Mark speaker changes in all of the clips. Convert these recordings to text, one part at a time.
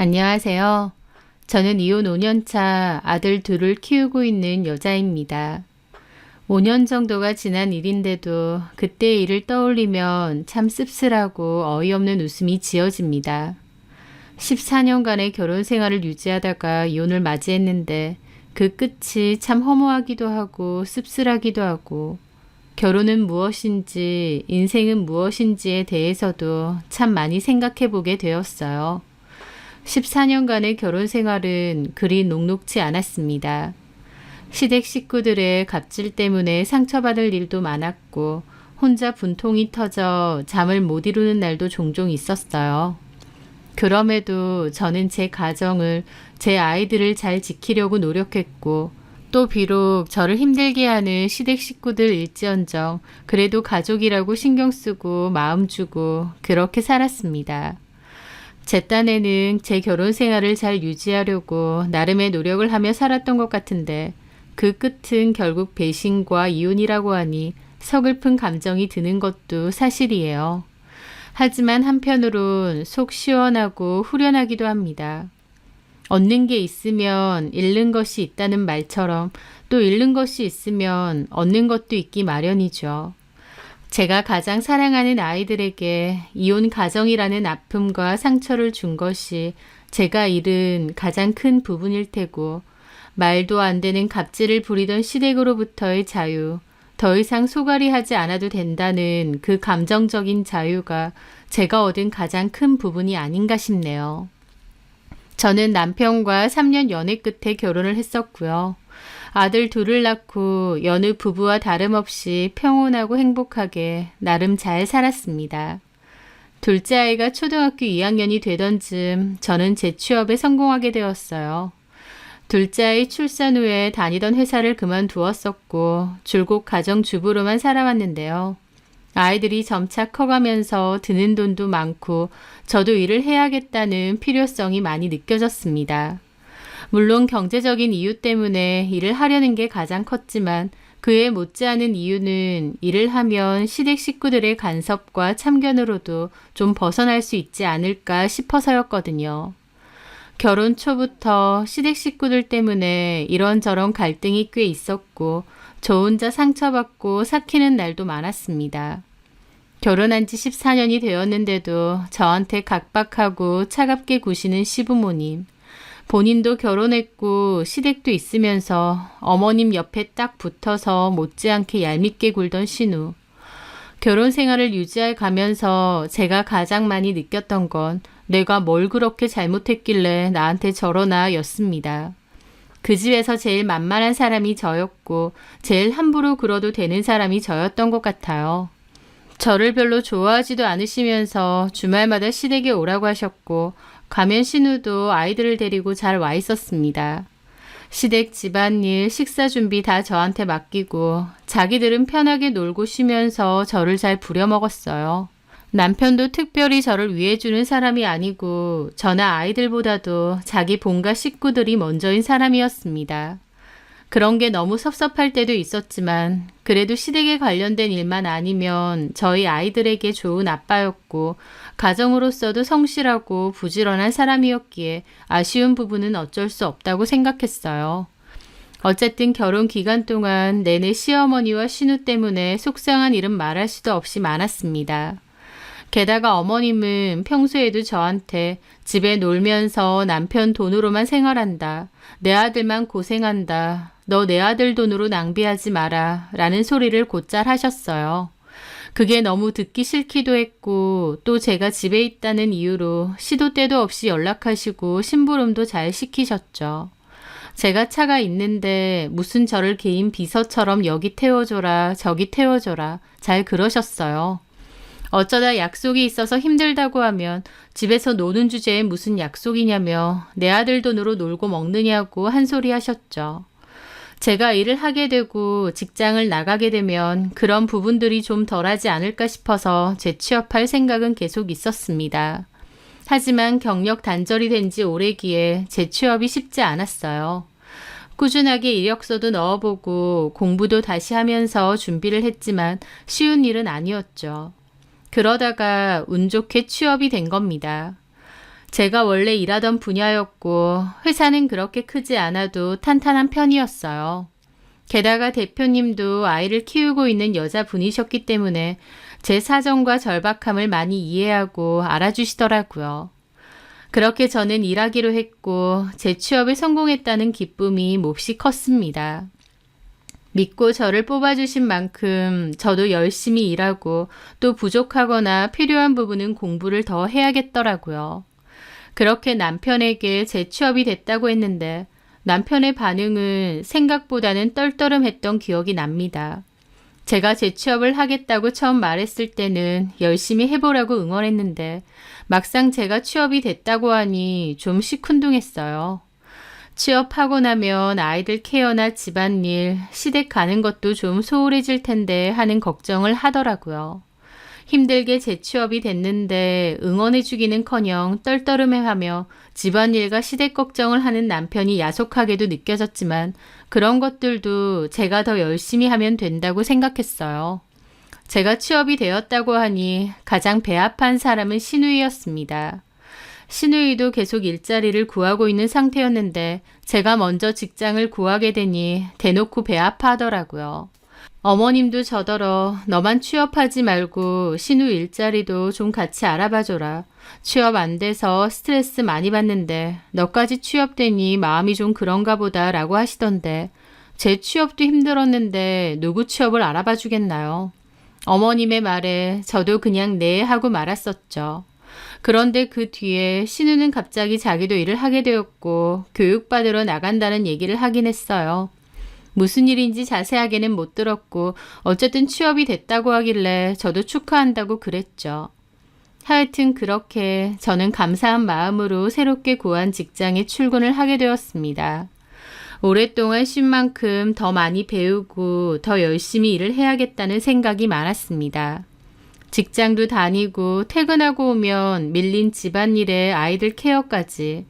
Speaker 1: 안녕하세요. 저는 이혼 5년차 아들 둘을 키우고 있는 여자입니다. 5년 정도가 지난 일인데도 그때의 일을 떠올리면 참 씁쓸하고 어이없는 웃음이 지어집니다. 14년간의 결혼 생활을 유지하다가 이혼을 맞이했는데 그 끝이 참 허무하기도 하고 씁쓸하기도 하고 결혼은 무엇인지 인생은 무엇인지에 대해서도 참 많이 생각해 보게 되었어요. 14년간의 결혼 생활은 그리 녹록지 않았습니다. 시댁 식구들의 갑질 때문에 상처받을 일도 많았고 혼자 분통이 터져 잠을 못 이루는 날도 종종 있었어요. 그럼에도 저는 제 가정을, 제 아이들을 잘 지키려고 노력했고 또 비록 저를 힘들게 하는 시댁 식구들 일지언정 그래도 가족이라고 신경 쓰고 마음 주고 그렇게 살았습니다. 제 딴에는 제 결혼 생활을 잘 유지하려고 나름의 노력을 하며 살았던 것 같은데 그 끝은 결국 배신과 이혼이라고 하니 서글픈 감정이 드는 것도 사실이에요. 하지만 한편으론 속 시원하고 후련하기도 합니다. 얻는 게 있으면 잃는 것이 있다는 말처럼 또 잃는 것이 있으면 얻는 것도 있기 마련이죠. 제가 가장 사랑하는 아이들에게 이혼 가정이라는 아픔과 상처를 준 것이 제가 잃은 가장 큰 부분일 테고 말도 안 되는 갑질을 부리던 시댁으로부터의 자유, 더 이상 소갈이하지 않아도 된다는 그 감정적인 자유가 제가 얻은 가장 큰 부분이 아닌가 싶네요. 저는 남편과 3년 연애 끝에 결혼을 했었고요. 아들 둘을 낳고 여느 부부와 다름없이 평온하고 행복하게 나름 잘 살았습니다. 둘째 아이가 초등학교 2학년이 되던 즈음 저는 제 취업에 성공하게 되었어요. 둘째 아이 출산 후에 다니던 회사를 그만두었었고 줄곧 가정주부로만 살아왔는데요. 아이들이 점차 커가면서 드는 돈도 많고 저도 일을 해야겠다는 필요성이 많이 느껴졌습니다. 물론 경제적인 이유 때문에 일을 하려는 게 가장 컸지만 그에 못지않은 이유는 일을 하면 시댁 식구들의 간섭과 참견으로도 좀 벗어날 수 있지 않을까 싶어서였거든요. 결혼 초부터 시댁 식구들 때문에 이런저런 갈등이 꽤 있었고 저 혼자 상처받고 삭히는 날도 많았습니다. 결혼한 지 14년이 되었는데도 저한테 각박하고 차갑게 구시는 시부모님. 본인도 결혼했고 시댁도 있으면서 어머님 옆에 딱 붙어서 못지않게 얄밉게 굴던 신우. 결혼 생활을 유지해 가면서 제가 가장 많이 느꼈던 건 내가 뭘 그렇게 잘못했길래 나한테 저러나 였습니다. 그 집에서 제일 만만한 사람이 저였고 제일 함부로 굴어도 되는 사람이 저였던 것 같아요. 저를 별로 좋아하지도 않으시면서 주말마다 시댁에 오라고 하셨고 가면 신우도 아이들을 데리고 잘 와 있었습니다. 시댁 집안일, 식사 준비 다 저한테 맡기고 자기들은 편하게 놀고 쉬면서 저를 잘 부려먹었어요. 남편도 특별히 저를 위해주는 사람이 아니고 저나 아이들보다도 자기 본가 식구들이 먼저인 사람이었습니다. 그런 게 너무 섭섭할 때도 있었지만 그래도 시댁에 관련된 일만 아니면 저희 아이들에게 좋은 아빠였고 가정으로서도 성실하고 부지런한 사람이었기에 아쉬운 부분은 어쩔 수 없다고 생각했어요. 어쨌든 결혼 기간 동안 내내 시어머니와 신우 때문에 속상한 일은 말할 수도 없이 많았습니다. 게다가 어머님은 평소에도 저한테 집에 놀면서 남편 돈으로만 생활한다. 내 아들만 고생한다. 너 내 아들 돈으로 낭비하지 마라. 라는 소리를 곧잘 하셨어요. 그게 너무 듣기 싫기도 했고 또 제가 집에 있다는 이유로 시도 때도 없이 연락하시고 심부름도 잘 시키셨죠. 제가 차가 있는데 무슨 저를 개인 비서처럼 여기 태워줘라 저기 태워줘라 잘 그러셨어요. 어쩌다 약속이 있어서 힘들다고 하면 집에서 노는 주제에 무슨 약속이냐며 내 아들 돈으로 놀고 먹느냐고 한 소리 하셨죠. 제가 일을 하게 되고 직장을 나가게 되면 그런 부분들이 좀 덜하지 않을까 싶어서 재취업할 생각은 계속 있었습니다. 하지만 경력 단절이 된 지 오래기에 재취업이 쉽지 않았어요. 꾸준하게 이력서도 넣어보고 공부도 다시 하면서 준비를 했지만 쉬운 일은 아니었죠. 그러다가 운 좋게 취업이 된 겁니다. 제가 원래 일하던 분야였고 회사는 그렇게 크지 않아도 탄탄한 편이었어요. 게다가 대표님도 아이를 키우고 있는 여자분이셨기 때문에 제 사정과 절박함을 많이 이해하고 알아주시더라고요. 그렇게 저는 일하기로 했고 제 취업에 성공했다는 기쁨이 몹시 컸습니다. 믿고 저를 뽑아주신 만큼 저도 열심히 일하고 또 부족하거나 필요한 부분은 공부를 더 해야겠더라고요. 그렇게 남편에게 재취업이 됐다고 했는데 남편의 반응은 생각보다는 떨떠름했던 기억이 납니다. 제가 재취업을 하겠다고 처음 말했을 때는 열심히 해보라고 응원했는데 막상 제가 취업이 됐다고 하니 좀 시큰둥했어요. 취업하고 나면 아이들 케어나 집안일, 시댁 가는 것도 좀 소홀해질 텐데 하는 걱정을 하더라고요. 힘들게 재취업이 됐는데 응원해주기는커녕 떨떠름해하며 집안일과 시댁 걱정을 하는 남편이 야속하게도 느껴졌지만 그런 것들도 제가 더 열심히 하면 된다고 생각했어요. 제가 취업이 되었다고 하니 가장 배 아파한 사람은 시누이였습니다. 시누이도 계속 일자리를 구하고 있는 상태였는데 제가 먼저 직장을 구하게 되니 대놓고 배 아파하더라고요. 어머님도 저더러 너만 취업하지 말고 시누 일자리도 좀 같이 알아봐줘라. 취업 안 돼서 스트레스 많이 받는데 너까지 취업되니 마음이 좀 그런가 보다 라고 하시던데 제 취업도 힘들었는데 누구 취업을 알아봐 주겠나요? 어머님의 말에 저도 그냥 네 하고 말았었죠. 그런데 그 뒤에 신우는 갑자기 자기도 일을 하게 되었고 교육받으러 나간다는 얘기를 하긴 했어요. 무슨 일인지 자세하게는 못 들었고 어쨌든 취업이 됐다고 하길래 저도 축하한다고 그랬죠. 하여튼 그렇게 저는 감사한 마음으로 새롭게 구한 직장에 출근을 하게 되었습니다. 오랫동안 쉰 만큼 더 많이 배우고 더 열심히 일을 해야겠다는 생각이 많았습니다. 직장도 다니고 퇴근하고 오면 밀린 집안일에 아이들 케어까지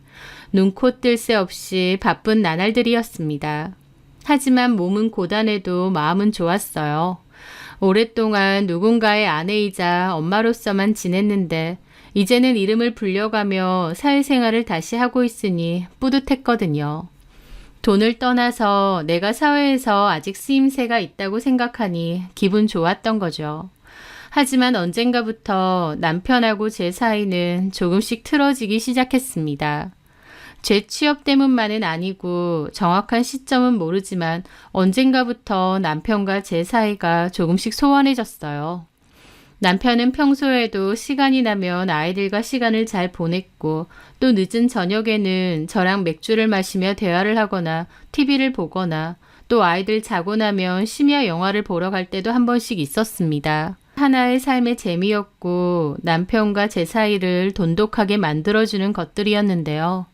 Speaker 1: 눈코 뜰 새 없이 바쁜 나날들이었습니다. 하지만 몸은 고단해도 마음은 좋았어요. 오랫동안 누군가의 아내이자 엄마로서만 지냈는데 이제는 이름을 불려가며 사회생활을 다시 하고 있으니 뿌듯했거든요. 돈을 떠나서 내가 사회에서 아직 쓰임새가 있다고 생각하니 기분 좋았던 거죠. 하지만 언젠가부터 남편하고 제 사이는 조금씩 틀어지기 시작했습니다. 제 취업 때문만은 아니고 정확한 시점은 모르지만 언젠가부터 남편과 제 사이가 조금씩 소원해졌어요. 남편은 평소에도 시간이 나면 아이들과 시간을 잘 보냈고 또 늦은 저녁에는 저랑 맥주를 마시며 대화를 하거나 TV를 보거나 또 아이들 자고 나면 심야 영화를 보러 갈 때도 한 번씩 있었습니다. 하나의 삶의 재미였고 남편과 제 사이를 돈독하게 만들어주는 것들이었는데요.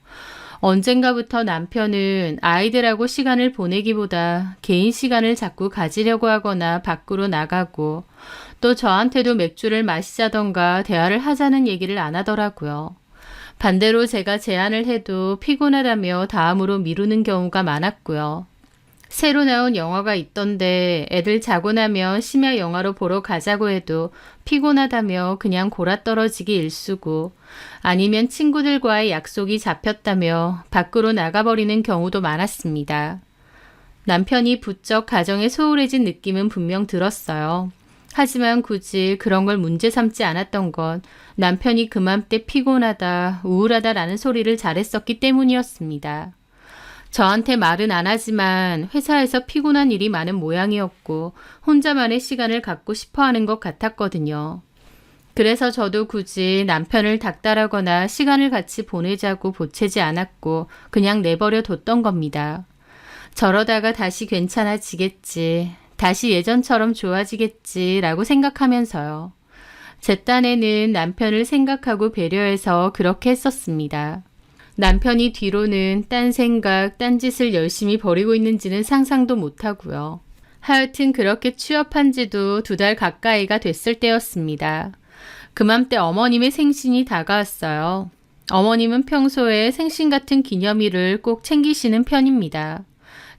Speaker 1: 언젠가부터 남편은 아이들하고 시간을 보내기보다 개인 시간을 자꾸 가지려고 하거나 밖으로 나가고 또 저한테도 맥주를 마시자던가 대화를 하자는 얘기를 안 하더라고요. 반대로 제가 제안을 해도 피곤하다며 다음으로 미루는 경우가 많았고요. 새로 나온 영화가 있던데 애들 자고 나면 심야 영화로 보러 가자고 해도 피곤하다며 그냥 골아떨어지기 일쑤고 아니면 친구들과의 약속이 잡혔다며 밖으로 나가버리는 경우도 많았습니다. 남편이 부쩍 가정에 소홀해진 느낌은 분명 들었어요. 하지만 굳이 그런 걸 문제 삼지 않았던 건 남편이 그맘때 피곤하다, 우울하다라는 소리를 잘했었기 때문이었습니다. 저한테 말은 안 하지만 회사에서 피곤한 일이 많은 모양이었고 혼자만의 시간을 갖고 싶어하는 것 같았거든요. 그래서 저도 굳이 남편을 닥달하거나 시간을 같이 보내자고 보채지 않았고 그냥 내버려 뒀던 겁니다. 저러다가 다시 괜찮아지겠지, 다시 예전처럼 좋아지겠지라고 생각하면서요. 제 딴에는 남편을 생각하고 배려해서 그렇게 했었습니다. 남편이 뒤로는 딴 생각, 딴 짓을 열심히 벌이고 있는지는 상상도 못하고요. 하여튼 그렇게 취업한 지도 2달 가까이가 됐을 때였습니다. 그맘때 어머님의 생신이 다가왔어요. 어머님은 평소에 생신 같은 기념일을 꼭 챙기시는 편입니다.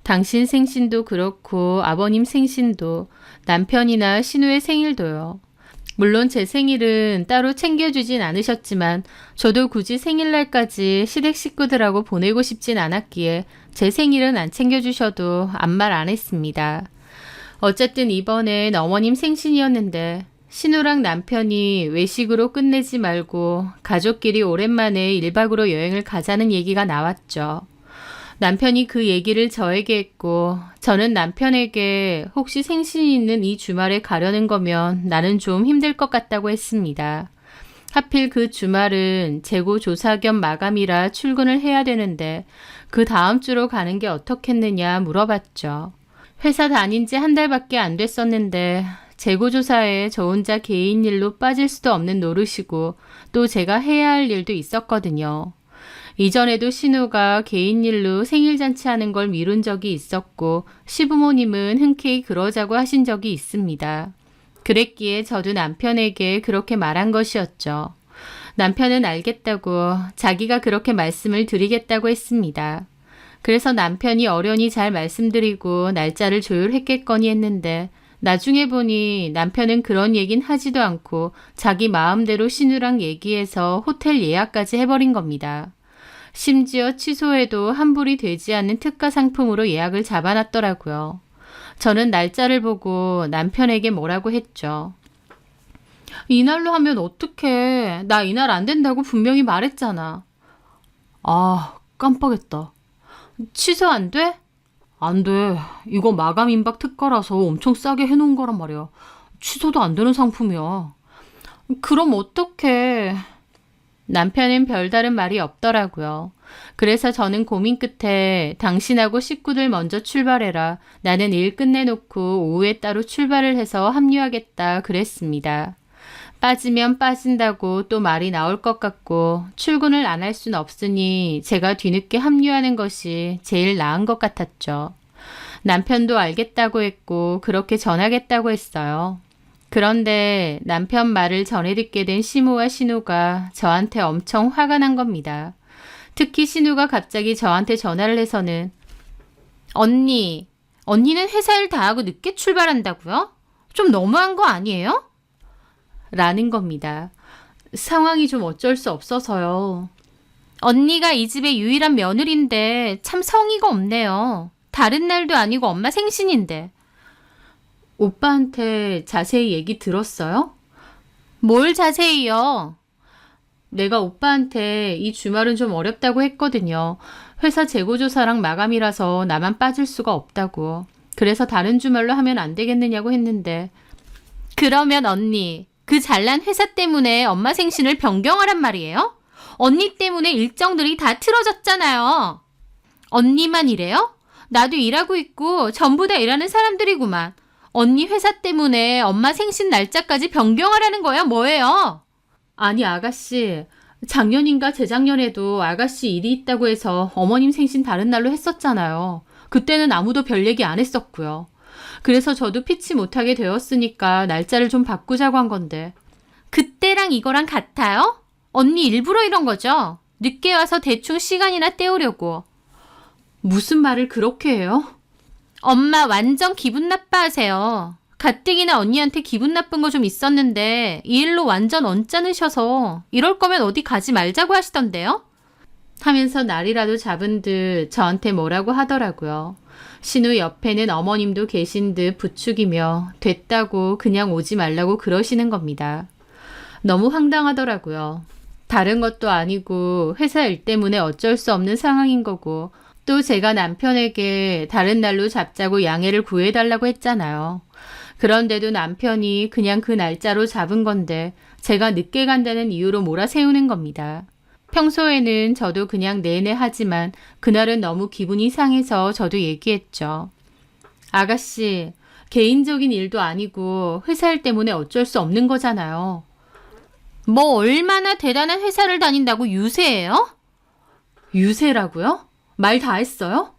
Speaker 1: 당신 생신도 그렇고 아버님 생신도 남편이나 신우의 생일도요. 물론 제 생일은 따로 챙겨주진 않으셨지만 저도 굳이 생일날까지 시댁 식구들하고 보내고 싶진 않았기에 제 생일은 안 챙겨주셔도 아무 말 안 했습니다. 어쨌든 이번엔 어머님 생신이었는데 신우랑 남편이 외식으로 끝내지 말고 가족끼리 오랜만에 1박으로 여행을 가자는 얘기가 나왔죠. 남편이 그 얘기를 저에게 했고 저는 남편에게 혹시 생신이 있는 이 주말에 가려는 거면 나는 좀 힘들 것 같다고 했습니다. 하필 그 주말은 재고 조사 겸 마감이라 출근을 해야 되는데 그 다음 주로 가는 게 어떻겠느냐 물어봤죠. 회사 다닌 지 한 달밖에 안 됐었는데 재고조사에 저 혼자 개인 일로 빠질 수도 없는 노릇이고 또 제가 해야 할 일도 있었거든요. 이전에도 신우가 개인 일로 생일 잔치하는 걸 미룬 적이 있었고 시부모님은 흔쾌히 그러자고 하신 적이 있습니다. 그랬기에 저도 남편에게 그렇게 말한 것이었죠. 남편은 알겠다고 자기가 그렇게 말씀을 드리겠다고 했습니다. 그래서 남편이 어련히 잘 말씀드리고 날짜를 조율했겠거니 했는데 나중에 보니 남편은 그런 얘긴 하지도 않고 자기 마음대로 신우랑 얘기해서 호텔 예약까지 해버린 겁니다. 심지어 취소해도 환불이 되지 않는 특가 상품으로 예약을 잡아놨더라고요. 저는 날짜를 보고 남편에게 뭐라고 했죠. 이날로 하면 어떡해. 나 이날 안 된다고 분명히 말했잖아. 아, 깜빡했다. 취소 안 돼? 안 돼. 이거 마감 임박 특가라서 엄청 싸게 해놓은 거란 말이야. 취소도 안 되는 상품이야. 그럼 어떡해. 남편은 별다른 말이 없더라고요. 그래서 저는 고민 끝에 당신하고 식구들 먼저 출발해라. 나는 일 끝내놓고 오후에 따로 출발을 해서 합류하겠다 그랬습니다. 빠지면 빠진다고 또 말이 나올 것 같고 출근을 안 할 순 없으니 제가 뒤늦게 합류하는 것이 제일 나은 것 같았죠. 남편도 알겠다고 했고 그렇게 전하겠다고 했어요. 그런데 남편 말을 전해 듣게 된 시모와 신우가 저한테 엄청 화가 난 겁니다. 특히 신우가 갑자기 저한테 전화를 해서는 언니는 회사 일 다 하고 늦게 출발한다고요? 좀 너무한 거 아니에요? 라는 겁니다. 상황이 좀 어쩔 수 없어서요. 언니가 이 집의 유일한 며느리인데 참 성의가 없네요. 다른 날도 아니고 엄마 생신인데. 오빠한테 자세히 얘기 들었어요? 뭘 자세히요? 내가 오빠한테 이 주말은 좀 어렵다고 했거든요. 회사 재고조사랑 마감이라서 나만 빠질 수가 없다고. 그래서 다른 주말로 하면 안 되겠느냐고 했는데. 그러면 언니, 그 잘난 회사 때문에 엄마 생신을 변경하란 말이에요? 언니 때문에 일정들이 다 틀어졌잖아요. 언니만 이래요? 나도 일하고 있고 전부 다 일하는 사람들이구만. 언니 회사 때문에 엄마 생신 날짜까지 변경하라는 거야 뭐예요? 아니 아가씨, 작년인가 재작년에도 아가씨 일이 있다고 해서 어머님 생신 다른 날로 했었잖아요. 그때는 아무도 별 얘기 안 했었고요. 그래서 저도 피치 못하게 되었으니까 날짜를 좀 바꾸자고 한 건데. 그때랑 이거랑 같아요? 언니 일부러 이런 거죠? 늦게 와서 대충 시간이나 때우려고. 무슨 말을 그렇게 해요? 엄마 완전 기분 나빠하세요. 가뜩이나 언니한테 기분 나쁜 거 좀 있었는데 이 일로 완전 언짢으셔서 이럴 거면 어디 가지 말자고 하시던데요? 하면서 날이라도 잡은 듯 저한테 뭐라고 하더라고요. 신우 옆에는 어머님도 계신 듯 부추기며 됐다고 그냥 오지 말라고 그러시는 겁니다. 너무 황당하더라고요. 다른 것도 아니고 회사 일 때문에 어쩔 수 없는 상황인 거고 또 제가 남편에게 다른 날로 잡자고 양해를 구해달라고 했잖아요. 그런데도 남편이 그냥 그 날짜로 잡은 건데 제가 늦게 간다는 이유로 몰아세우는 겁니다. 평소에는 저도 그냥 내내 하지만 그날은 너무 기분이 상해서 저도 얘기했죠. 아가씨, 개인적인 일도 아니고 회사 일 때문에 어쩔 수 없는 거잖아요. 뭐 얼마나 대단한 회사를 다닌다고 유세해요? 유세라고요? 말 다 했어요?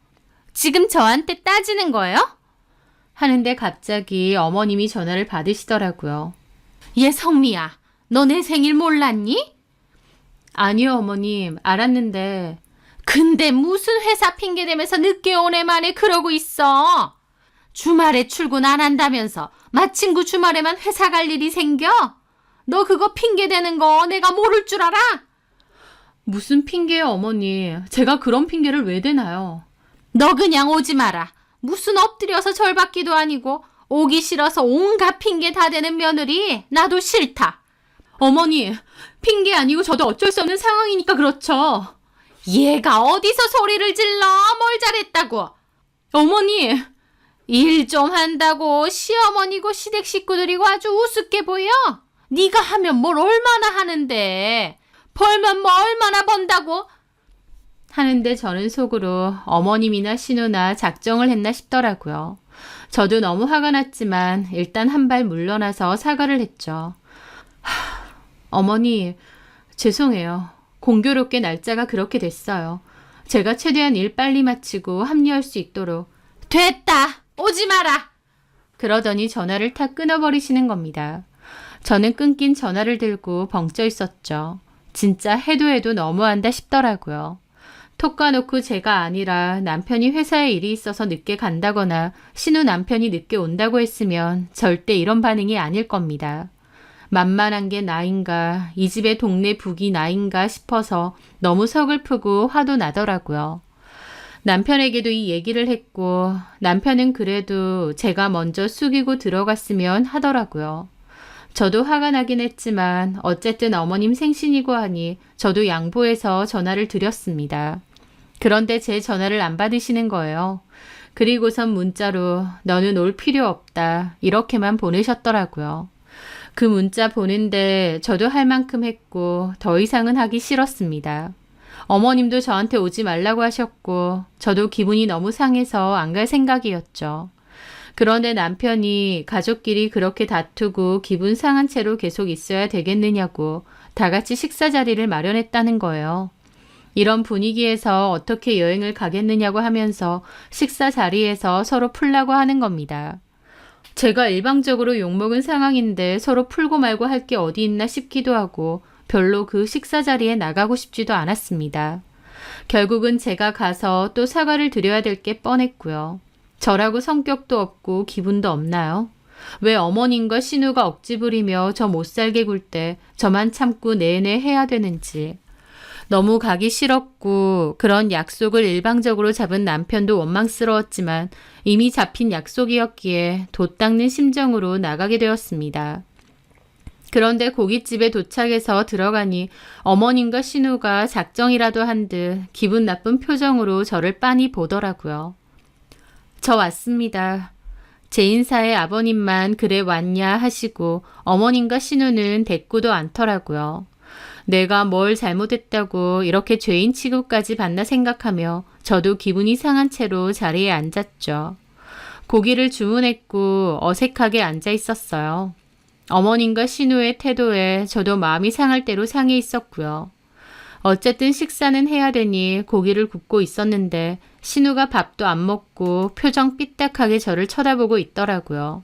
Speaker 1: 지금 저한테 따지는 거예요? 하는데 갑자기 어머님이 전화를 받으시더라고요. 얘 성미야, 너 내 생일 몰랐니? 아니요 어머님, 알았는데. 근데 무슨 회사 핑계 대면서 늦게 오네 만에 그러고 있어. 주말에 출근 안 한다면서 마침 그 주말에만 회사 갈 일이 생겨? 너 그거 핑계 대는 거 내가 모를 줄 알아? 무슨 핑계예요, 어머니. 제가 그런 핑계를 왜 대나요? 너 그냥 오지 마라. 무슨 엎드려서 절받기도 아니고 오기 싫어서 온갖 핑계 다 대는 며느리 나도 싫다. 어머니, 핑계 아니고 저도 어쩔 수 없는 상황이니까 그렇죠. 얘가 어디서 소리를 질러? 뭘 잘했다고? 어머니, 일 좀 한다고 시어머니고 시댁 식구들이고 아주 우습게 보여? 네가 하면 뭘 얼마나 하는데? 벌면 뭐 얼마나 번다고? 하는데 저는 속으로 어머님이나 신우나 작정을 했나 싶더라고요. 저도 너무 화가 났지만 일단 한 발 물러나서 사과를 했죠. 어머니, 죄송해요. 공교롭게 날짜가 그렇게 됐어요. 제가 최대한 일 빨리 마치고 합류할 수 있도록. 됐다! 오지 마라! 그러더니 전화를 탁 끊어버리시는 겁니다. 저는 끊긴 전화를 들고 벙쪄 있었죠. 진짜 해도 너무한다 싶더라고요. 톡 까놓고 제가 아니라 남편이 회사에 일이 있어서 늦게 간다거나 신우 남편이 늦게 온다고 했으면 절대 이런 반응이 아닐 겁니다. 만만한 게 나인가, 이 집의 동네 북이 나인가 싶어서 너무 서글프고 화도 나더라고요. 남편에게도 이 얘기를 했고 남편은 그래도 제가 먼저 숙이고 들어갔으면 하더라고요. 저도 화가 나긴 했지만 어쨌든 어머님 생신이고 하니 저도 양보해서 전화를 드렸습니다. 그런데 제 전화를 안 받으시는 거예요. 그리고선 문자로 너는 올 필요 없다 이렇게만 보내셨더라고요. 그 문자 보는데 저도 할 만큼 했고 더 이상은 하기 싫었습니다. 어머님도 저한테 오지 말라고 하셨고 저도 기분이 너무 상해서 안 갈 생각이었죠. 그런데 남편이 가족끼리 그렇게 다투고 기분 상한 채로 계속 있어야 되겠느냐고 다 같이 식사 자리를 마련했다는 거예요. 이런 분위기에서 어떻게 여행을 가겠느냐고 하면서 식사 자리에서 서로 풀라고 하는 겁니다. 제가 일방적으로 욕먹은 상황인데 서로 풀고 말고 할 게 어디 있나 싶기도 하고 별로 그 식사 자리에 나가고 싶지도 않았습니다. 결국은 제가 가서 또 사과를 드려야 될 게 뻔했고요. 저라고 성격도 없고 기분도 없나요? 왜 어머님과 신우가 억지 부리며 저 못 살게 굴 때 저만 참고 내내 해야 되는지. 너무 가기 싫었고 그런 약속을 일방적으로 잡은 남편도 원망스러웠지만 이미 잡힌 약속이었기에 돛 닦는 심정으로 나가게 되었습니다. 그런데 고깃집에 도착해서 들어가니 어머님과 신우가 작정이라도 한 듯 기분 나쁜 표정으로 저를 빤히 보더라고요. 저 왔습니다. 제 인사에 아버님만 그래 왔냐 하시고 어머님과 신우는 대꾸도 않더라고요. 내가 뭘 잘못했다고 이렇게 죄인 취급까지 받나 생각하며 저도 기분이 상한 채로 자리에 앉았죠. 고기를 주문했고 어색하게 앉아 있었어요. 어머님과 신우의 태도에 저도 마음이 상할 대로 상해 있었고요. 어쨌든 식사는 해야 되니 고기를 굽고 있었는데 신우가 밥도 안 먹고 표정 삐딱하게 저를 쳐다보고 있더라고요.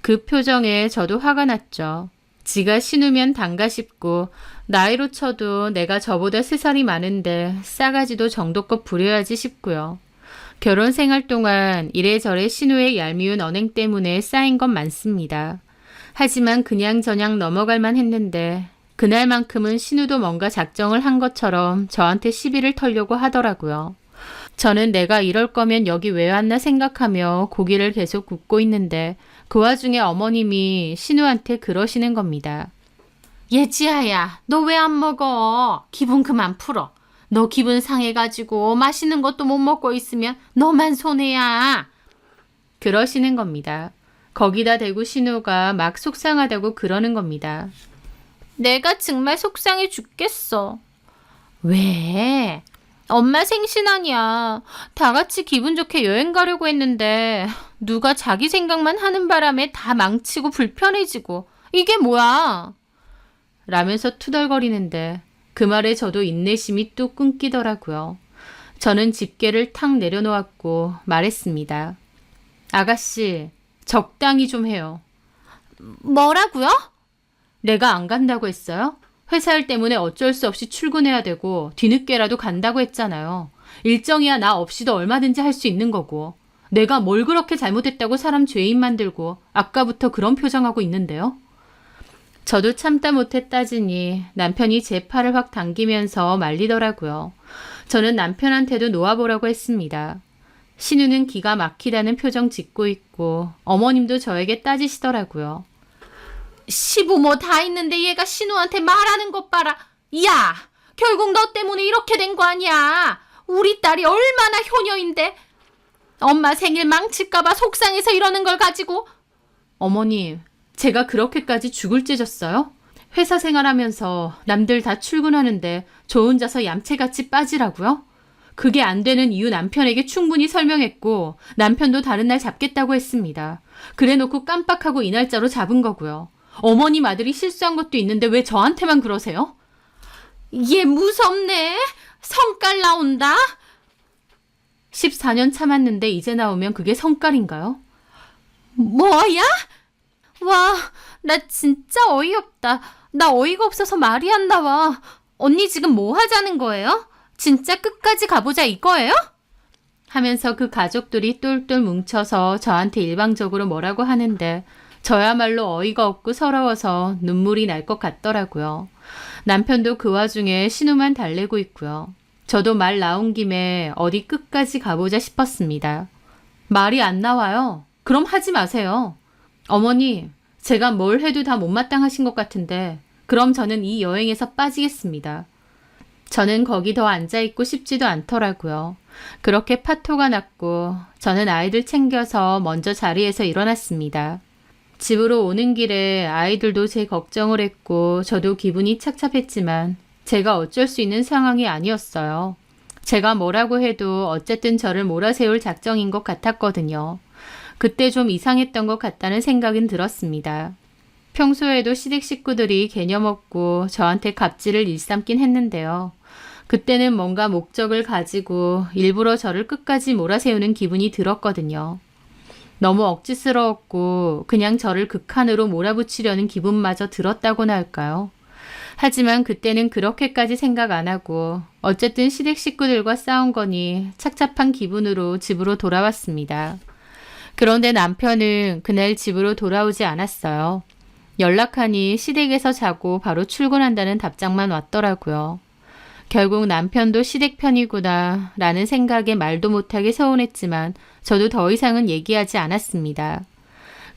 Speaker 1: 그 표정에 저도 화가 났죠. 지가 신우면 단가 싶고 나이로 쳐도 내가 저보다 3살이 많은데 싸가지도 정도껏 부려야지 싶고요. 결혼 생활 동안 이래저래 신우의 얄미운 언행 때문에 쌓인 건 많습니다. 하지만 그냥저냥 넘어갈만 했는데 그날만큼은 신우도 뭔가 작정을 한 것처럼 저한테 시비를 털려고 하더라고요. 저는 내가 이럴 거면 여기 왜 왔나 생각하며 고기를 계속 굽고 있는데 그 와중에 어머님이 신우한테 그러시는 겁니다. 예지아야, 너 왜 안 먹어? 기분 그만 풀어. 너 기분 상해가지고 맛있는 것도 못 먹고 있으면 너만 손해야. 그러시는 겁니다. 거기다 대고 신우가 막 속상하다고 그러는 겁니다. 내가 정말 속상해 죽겠어. 왜? 엄마 생신 아니야. 다 같이 기분 좋게 여행 가려고 했는데 누가 자기 생각만 하는 바람에 다 망치고 불편해지고 이게 뭐야? 라면서 투덜거리는데 그 말에 저도 인내심이 뚝 끊기더라고요. 저는 집게를 탁 내려놓았고 말했습니다. 아가씨, 적당히 좀 해요. 뭐라고요? 내가 안 간다고 했어요? 회사 일 때문에 어쩔 수 없이 출근해야 되고 뒤늦게라도 간다고 했잖아요. 일정이야 나 없이도 얼마든지 할 수 있는 거고. 내가 뭘 그렇게 잘못했다고 사람 죄인 만들고 아까부터 그런 표정하고 있는데요? 저도 참다 못해 따지니 남편이 제 팔을 확 당기면서 말리더라고요. 저는 남편한테도 놓아보라고 했습니다. 신우는 기가 막히다는 표정 짓고 있고 어머님도 저에게 따지시더라고요. 시부모 다 있는데 얘가 신우한테 말하는 것 봐라. 야, 결국 너 때문에 이렇게 된 거 아니야. 우리 딸이 얼마나 효녀인데. 엄마 생일 망칠까봐 속상해서 이러는 걸 가지고. 어머님, 제가 그렇게까지 죽을 째졌어요? 회사 생활하면서 남들 다 출근하는데 저 혼자서 얌체같이 빠지라고요? 그게 안 되는 이유 남편에게 충분히 설명했고 남편도 다른 날 잡겠다고 했습니다. 그래놓고 깜빡하고 이 날짜로 잡은 거고요. 어머님 아들이 실수한 것도 있는데 왜 저한테만 그러세요? 얘 무섭네. 성깔 나온다. 14년 참았는데 이제 나오면 그게 성깔인가요? 뭐야? 와, 나 진짜 어이없다. 나 어이가 없어서 말이 안 나와. 언니 지금 뭐 하자는 거예요? 진짜 끝까지 가보자 이거예요? 하면서 그 가족들이 똘똘 뭉쳐서 저한테 일방적으로 뭐라고 하는데 저야말로 어이가 없고 서러워서 눈물이 날 것 같더라고요. 남편도 그 와중에 신우만 달래고 있고요. 저도 말 나온 김에 어디 끝까지 가보자 싶었습니다. 말이 안 나와요. 그럼 하지 마세요. 어머니, 제가 뭘 해도 다 못마땅하신 것 같은데 그럼 저는 이 여행에서 빠지겠습니다. 저는 거기 더 앉아있고 싶지도 않더라고요. 그렇게 파토가 났고 저는 아이들 챙겨서 먼저 자리에서 일어났습니다. 집으로 오는 길에 아이들도 제 걱정을 했고 저도 기분이 착잡했지만 제가 어쩔 수 있는 상황이 아니었어요. 제가 뭐라고 해도 어쨌든 저를 몰아세울 작정인 것 같았거든요. 그때 좀 이상했던 것 같다는 생각은 들었습니다. 평소에도 시댁 식구들이 개념 없고 저한테 갑질을 일삼긴 했는데요. 그때는 뭔가 목적을 가지고 일부러 저를 끝까지 몰아세우는 기분이 들었거든요. 너무 억지스러웠고 그냥 저를 극한으로 몰아붙이려는 기분마저 들었다고나 할까요? 하지만 그때는 그렇게까지 생각 안 하고 어쨌든 시댁 식구들과 싸운 거니 착잡한 기분으로 집으로 돌아왔습니다. 그런데 남편은 그날 집으로 돌아오지 않았어요. 연락하니 시댁에서 자고 바로 출근한다는 답장만 왔더라고요. 결국 남편도 시댁 편이구나 라는 생각에 말도 못하게 서운했지만 저도 더 이상은 얘기하지 않았습니다.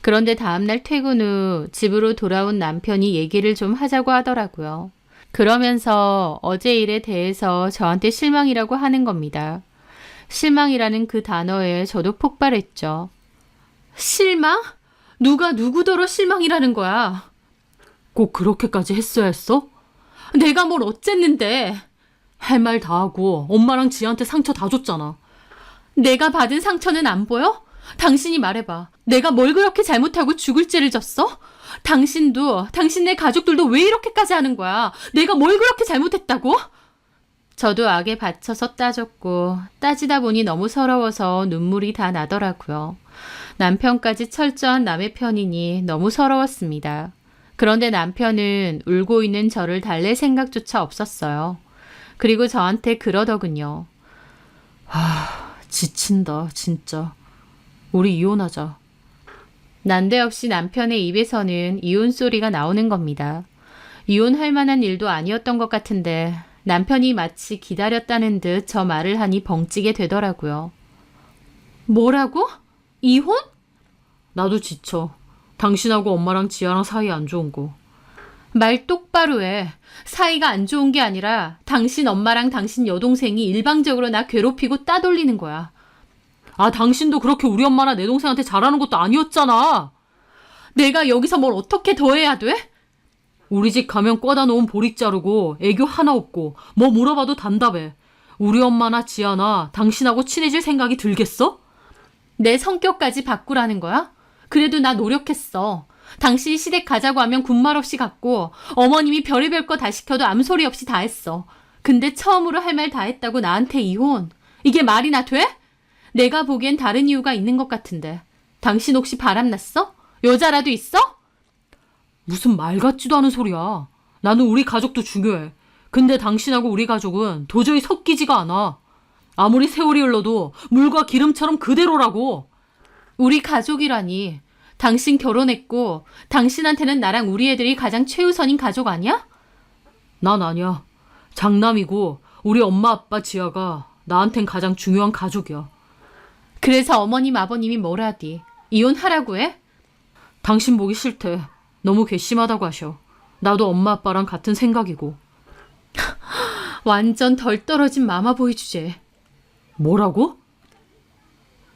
Speaker 1: 그런데 다음날 퇴근 후 집으로 돌아온 남편이 얘기를 좀 하자고 하더라고요. 그러면서 어제 일에 대해서 저한테 실망이라고 하는 겁니다. 실망이라는 그 단어에 저도 폭발했죠. 실망? 누가 누구더러 실망이라는 거야? 꼭 그렇게까지 했어야 했어? 내가 뭘 어쨌는데? 할 말 다 하고 엄마랑 지한테 상처 다 줬잖아. 내가 받은 상처는 안 보여? 당신이 말해봐. 내가 뭘 그렇게 잘못하고 죽을 죄를 졌어? 당신도, 당신네 가족들도 왜 이렇게까지 하는 거야? 내가 뭘 그렇게 잘못했다고? 저도 악에 받쳐서 따졌고 따지다 보니 너무 서러워서 눈물이 다 나더라고요. 남편까지 철저한 남의 편이니 너무 서러웠습니다. 그런데 남편은 울고 있는 저를 달랠 생각조차 없었어요. 그리고 저한테 그러더군요. 지친다, 진짜. 우리 이혼하자. 난데없이 남편의 입에서는 이혼 소리가 나오는 겁니다. 이혼할 만한 일도 아니었던 것 같은데 남편이 마치 기다렸다는 듯 저 말을 하니 벙찌게 되더라고요. 뭐라고? 이혼? 나도 지쳐. 당신하고 엄마랑 지아랑 사이 안 좋은 거. 말 똑바로 해. 사이가 안 좋은 게 아니라 당신 엄마랑 당신 여동생이 일방적으로 나 괴롭히고 따돌리는 거야. 당신도 그렇게 우리 엄마나 내 동생한테 잘하는 것도 아니었잖아. 내가 여기서 뭘 어떻게 더 해야 돼? 우리 집 가면 꺼다 놓은 보릿 자루고 애교 하나 없고 뭐 물어봐도 단답해. 우리 엄마나 지아나 당신하고 친해질 생각이 들겠어? 내 성격까지 바꾸라는 거야? 그래도 나 노력했어. 당신이 시댁 가자고 하면 군말 없이 갔고 어머님이 별의별 거 다 시켜도 아무 소리 없이 다 했어. 근데 처음으로 할 말 다 했다고 나한테 이혼. 이게 말이나 돼? 내가 보기엔 다른 이유가 있는 것 같은데. 당신 혹시 바람났어? 여자라도 있어? 무슨 말 같지도 않은 소리야. 나는 우리 가족도 중요해. 근데 당신하고 우리 가족은 도저히 섞이지가 않아. 아무리 세월이 흘러도 물과 기름처럼 그대로라고. 우리 가족이라니. 당신 결혼했고 당신한테는 나랑 우리 애들이 가장 최우선인 가족 아니야?
Speaker 2: 난 아니야. 장남이고 우리 엄마 아빠 지아가 나한텐 가장 중요한 가족이야.
Speaker 1: 그래서 어머님 아버님이 뭐라디? 이혼하라고 해?
Speaker 2: 당신 보기 싫대. 너무 괘씸하다고 하셔. 나도 엄마 아빠랑 같은 생각이고.
Speaker 1: 완전 덜 떨어진 마마보이 주제.
Speaker 2: 뭐라고?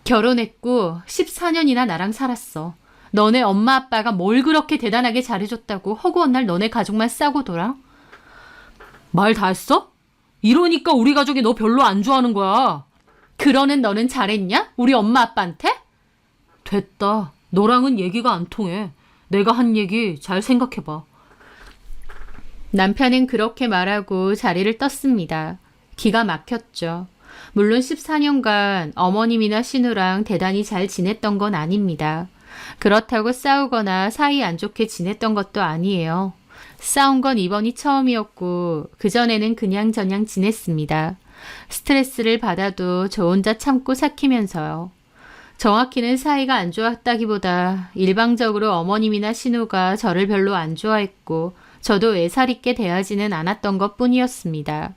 Speaker 1: 결혼했고 14년이나 나랑 살았어. 너네 엄마 아빠가 뭘 그렇게 대단하게 잘해줬다고 허구한 날 너네 가족만 싸고 돌아?
Speaker 2: 말 다 했어? 이러니까 우리 가족이 너 별로 안 좋아하는 거야.
Speaker 1: 그러는 너는 잘했냐? 우리 엄마 아빠한테?
Speaker 2: 됐다. 너랑은 얘기가 안 통해. 내가 한 얘기 잘 생각해봐.
Speaker 1: 남편은 그렇게 말하고 자리를 떴습니다. 기가 막혔죠. 물론 14년간 어머님이나 신우랑 대단히 잘 지냈던 건 아닙니다. 그렇다고 싸우거나 사이 안 좋게 지냈던 것도 아니에요. 싸운 건 이번이 처음이었고 그전에는 그냥저냥 지냈습니다. 스트레스를 받아도 저 혼자 참고 삭히면서요. 정확히는 사이가 안 좋았다기보다 일방적으로 어머님이나 신우가 저를 별로 안 좋아했고 저도 애살 있게 대하지는 않았던 것 뿐이었습니다.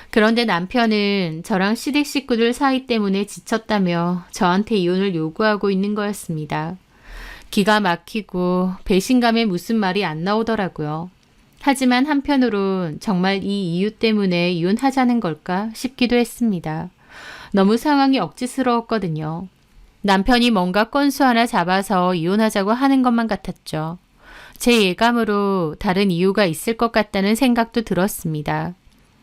Speaker 1: 그런데 남편은 저랑 시댁 식구들 사이 때문에 지쳤다며 저한테 이혼을 요구하고 있는 거였습니다. 기가 막히고 배신감에 무슨 말이 안 나오더라고요. 하지만 한편으론 정말 이 이유 때문에 이혼하자는 걸까 싶기도 했습니다. 너무 상황이 억지스러웠거든요. 남편이 뭔가 건수 하나 잡아서 이혼하자고 하는 것만 같았죠. 제 예감으로 다른 이유가 있을 것 같다는 생각도 들었습니다.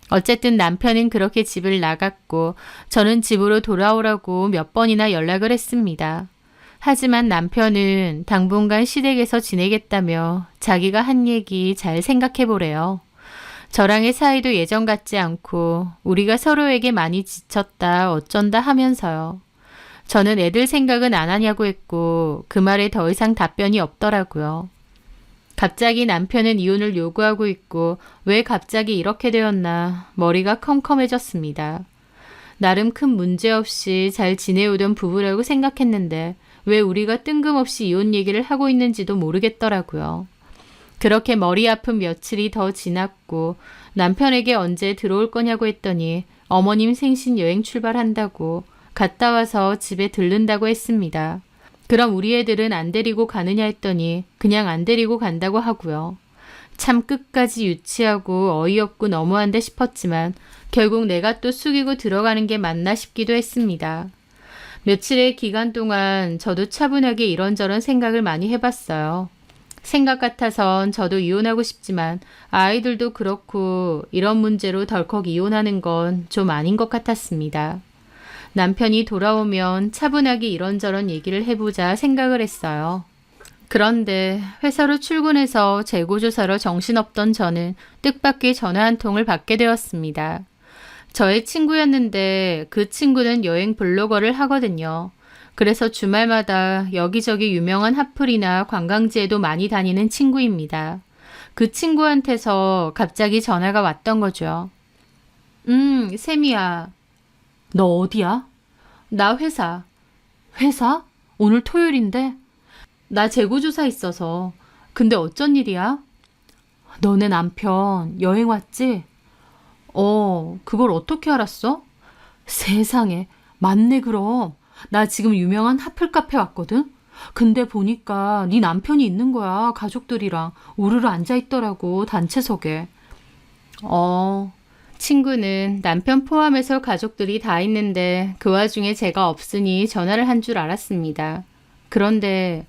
Speaker 1: 어쨌든 남편은 그렇게 집을 나갔고 저는 집으로 돌아오라고 몇 번이나 연락을 했습니다. 하지만 남편은 당분간 시댁에서 지내겠다며 자기가 한 얘기 잘 생각해보래요. 저랑의 사이도 예전 같지 않고 우리가 서로에게 많이 지쳤다 어쩐다 하면서요. 저는 애들 생각은 안 하냐고 했고 그 말에 더 이상 답변이 없더라고요. 갑자기 남편은 이혼을 요구하고 있고 왜 갑자기 이렇게 되었나 머리가 컴컴해졌습니다. 나름 큰 문제 없이 잘 지내오던 부부라고 생각했는데 왜 우리가 뜬금없이 이혼 얘기를 하고 있는지도 모르겠더라고요. 그렇게 머리 아픈 며칠이 더 지났고 남편에게 언제 들어올 거냐고 했더니 어머님 생신 여행 출발한다고 갔다 와서 집에 들른다고 했습니다. 그럼 우리 애들은 안 데리고 가느냐 했더니 그냥 안 데리고 간다고 하고요. 참 끝까지 유치하고 어이없고 너무한데 싶었지만 결국 내가 또 숙이고 들어가는 게 맞나 싶기도 했습니다. 며칠의 기간 동안 저도 차분하게 이런저런 생각을 많이 해봤어요. 생각 같아선 저도 이혼하고 싶지만 아이들도 그렇고 이런 문제로 덜컥 이혼하는 건 좀 아닌 것 같았습니다. 남편이 돌아오면 차분하게 이런저런 얘기를 해보자 생각을 했어요. 그런데 회사로 출근해서 재고조사로 정신없던 저는 뜻밖의 전화 한 통을 받게 되었습니다. 저의 친구였는데 그 친구는 여행 블로거를 하거든요. 그래서 주말마다 여기저기 유명한 핫플이나 관광지에도 많이 다니는 친구입니다. 그 친구한테서 갑자기 전화가 왔던 거죠. 샘이야.
Speaker 2: 너 어디야?
Speaker 1: 나 회사.
Speaker 2: 회사? 오늘 토요일인데?
Speaker 1: 나 재고조사 있어서. 근데 어쩐 일이야?
Speaker 2: 너네 남편 여행 왔지?
Speaker 1: 그걸 어떻게 알았어?
Speaker 2: 세상에, 맞네 그럼. 나 지금 유명한 핫플 카페 왔거든? 근데 보니까 네 남편이 있는 거야. 가족들이랑 우르르 앉아있더라고, 단체석에.
Speaker 1: 친구는 남편 포함해서 가족들이 다 있는데 그 와중에 제가 없으니 전화를 한 줄 알았습니다. 그런데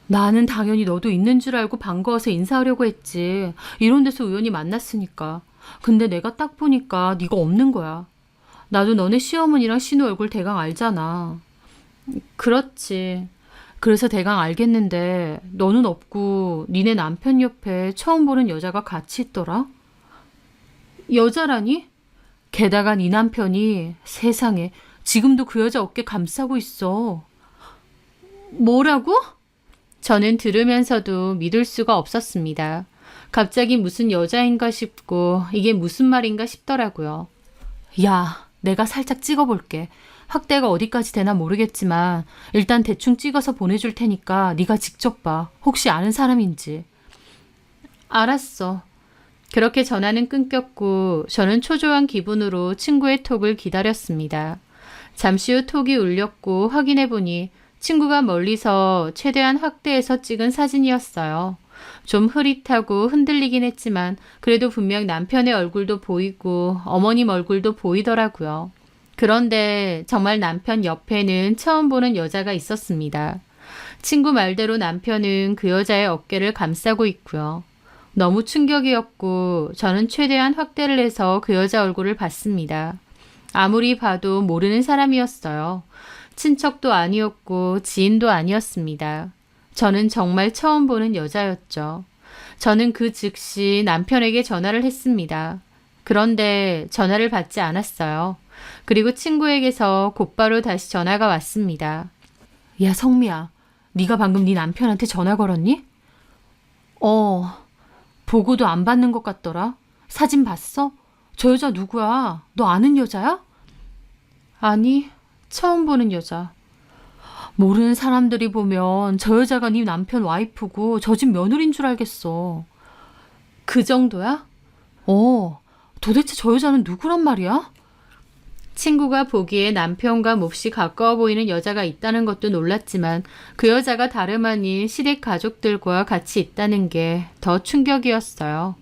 Speaker 2: 나는 당연히 너도 있는 줄 알고 반가워서 인사하려고 했지. 이런 데서 우연히 만났으니까. 근데 내가 딱 보니까 네가 없는 거야. 나도 너네 시어머니랑 신우 얼굴 대강 알잖아.
Speaker 1: 그렇지.
Speaker 2: 그래서 대강 알겠는데 너는 없고 니네 남편 옆에 처음 보는 여자가 같이 있더라?
Speaker 1: 여자라니?
Speaker 2: 게다가 네 남편이 세상에 지금도 그 여자 어깨 감싸고 있어.
Speaker 1: 뭐라고? 저는 들으면서도 믿을 수가 없었습니다. 갑자기 무슨 여자인가 싶고 이게 무슨 말인가 싶더라고요.
Speaker 2: 야, 내가 살짝 찍어볼게. 확대가 어디까지 되나 모르겠지만 일단 대충 찍어서 보내줄 테니까 네가 직접 봐. 혹시 아는 사람인지.
Speaker 1: 알았어. 그렇게 전화는 끊겼고 저는 초조한 기분으로 친구의 톡을 기다렸습니다. 잠시 후 톡이 울렸고 확인해 보니 친구가 멀리서 최대한 확대해서 찍은 사진이었어요. 좀 흐릿하고 흔들리긴 했지만 그래도 분명 남편의 얼굴도 보이고 어머님 얼굴도 보이더라고요. 그런데 정말 남편 옆에는 처음 보는 여자가 있었습니다. 친구 말대로 남편은 그 여자의 어깨를 감싸고 있고요. 너무 충격이었고 저는 최대한 확대를 해서 그 여자 얼굴을 봤습니다. 아무리 봐도 모르는 사람이었어요. 친척도 아니었고 지인도 아니었습니다. 저는 정말 처음 보는 여자였죠. 저는 그 즉시 남편에게 전화를 했습니다. 그런데 전화를 받지 않았어요. 그리고 친구에게서 곧바로 다시 전화가 왔습니다.
Speaker 2: 야, 성미야. 네가 방금 네 남편한테 전화 걸었니? 보고도 안 받는 것 같더라. 사진 봤어? 저 여자 누구야? 너 아는 여자야?
Speaker 1: 아니, 처음 보는 여자.
Speaker 2: 모르는 사람들이 보면 저 여자가 네 남편 와이프고 저 집 며느리인 줄 알겠어.
Speaker 1: 그 정도야?
Speaker 2: 도대체 저 여자는 누구란 말이야?
Speaker 1: 친구가 보기에 남편과 몹시 가까워 보이는 여자가 있다는 것도 놀랐지만 그 여자가 다름 아닌 시댁 가족들과 같이 있다는 게 더 충격이었어요.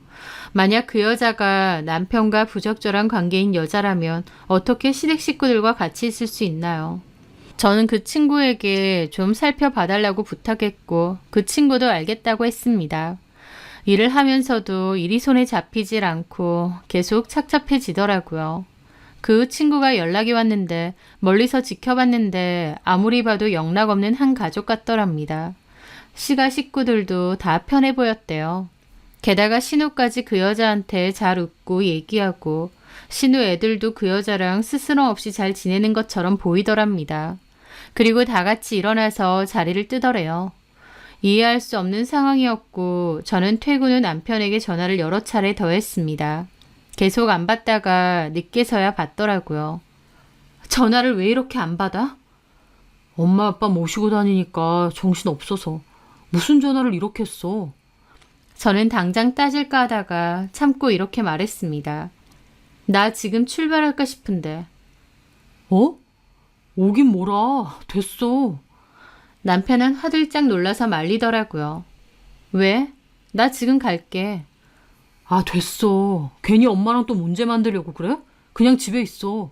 Speaker 1: 만약 그 여자가 남편과 부적절한 관계인 여자라면 어떻게 시댁 식구들과 같이 있을 수 있나요? 저는 그 친구에게 좀 살펴봐달라고 부탁했고 그 친구도 알겠다고 했습니다. 일을 하면서도 일이 손에 잡히질 않고 계속 착잡해지더라고요. 그 친구가 연락이 왔는데 멀리서 지켜봤는데 아무리 봐도 영락없는 한 가족 같더랍니다. 시가 식구들도 다 편해 보였대요. 게다가 신우까지 그 여자한테 잘 웃고 얘기하고 신우 애들도 그 여자랑 스스럼 없이 잘 지내는 것처럼 보이더랍니다. 그리고 다 같이 일어나서 자리를 뜨더래요. 이해할 수 없는 상황이었고 저는 퇴근 후 남편에게 전화를 여러 차례 더 했습니다. 계속 안 받다가 늦게서야 받더라고요.
Speaker 2: 전화를 왜 이렇게 안 받아? 엄마 아빠 모시고 다니니까 정신 없어서. 무슨 전화를 이렇게 했어?
Speaker 1: 저는 당장 따질까 하다가 참고 이렇게 말했습니다. 나 지금 출발할까 싶은데.
Speaker 2: 오긴 뭐라. 됐어.
Speaker 1: 남편은 화들짝 놀라서 말리더라고요. 왜? 나 지금 갈게.
Speaker 2: 됐어. 괜히 엄마랑 또 문제 만들려고 그래? 그냥 집에 있어.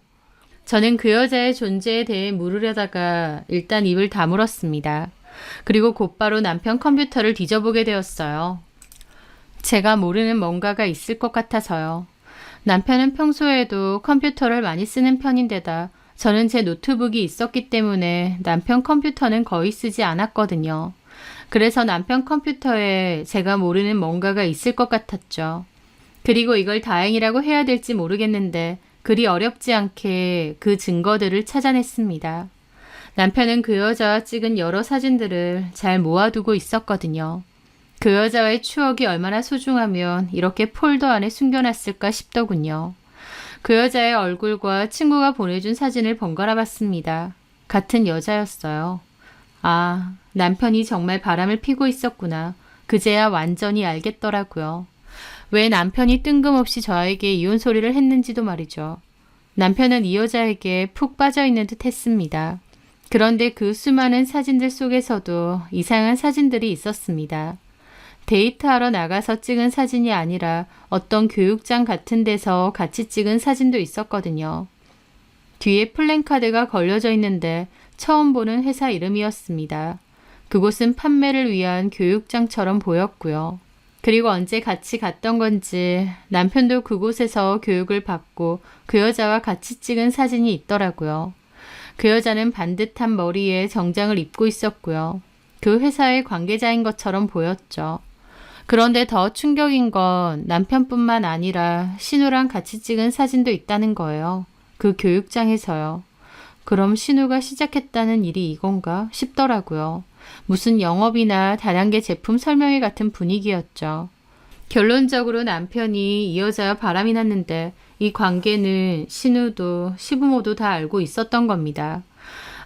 Speaker 1: 저는 그 여자의 존재에 대해 물으려다가 일단 입을 다물었습니다. 그리고 곧바로 남편 컴퓨터를 뒤져보게 되었어요. 제가 모르는 뭔가가 있을 것 같아서요. 남편은 평소에도 컴퓨터를 많이 쓰는 편인데다 저는 제 노트북이 있었기 때문에 남편 컴퓨터는 거의 쓰지 않았거든요. 그래서 남편 컴퓨터에 제가 모르는 뭔가가 있을 것 같았죠. 그리고 이걸 다행이라고 해야 될지 모르겠는데 그리 어렵지 않게 그 증거들을 찾아냈습니다. 남편은 그 여자와 찍은 여러 사진들을 잘 모아두고 있었거든요. 그 여자와의 추억이 얼마나 소중하면 이렇게 폴더 안에 숨겨놨을까 싶더군요. 그 여자의 얼굴과 친구가 보내준 사진을 번갈아 봤습니다. 같은 여자였어요. 아, 남편이 정말 바람을 피고 있었구나. 그제야 완전히 알겠더라고요. 왜 남편이 뜬금없이 저에게 이혼 소리를 했는지도 말이죠. 남편은 이 여자에게 푹 빠져있는 듯 했습니다. 그런데 그 수많은 사진들 속에서도 이상한 사진들이 있었습니다. 데이트하러 나가서 찍은 사진이 아니라 어떤 교육장 같은 데서 같이 찍은 사진도 있었거든요. 뒤에 플랜카드가 걸려져 있는데 처음 보는 회사 이름이었습니다. 그곳은 판매를 위한 교육장처럼 보였고요. 그리고 언제 같이 갔던 건지 남편도 그곳에서 교육을 받고 그 여자와 같이 찍은 사진이 있더라고요. 그 여자는 반듯한 머리에 정장을 입고 있었고요. 그 회사의 관계자인 것처럼 보였죠. 그런데 더 충격인 건 남편뿐만 아니라 신우랑 같이 찍은 사진도 있다는 거예요. 그 교육장에서요. 그럼 신우가 시작했다는 일이 이건가 싶더라고요. 무슨 영업이나 다단계 제품 설명회 같은 분위기였죠. 결론적으로 남편이 이 여자와 바람이 났는데 이 관계는 신우도 시부모도 다 알고 있었던 겁니다.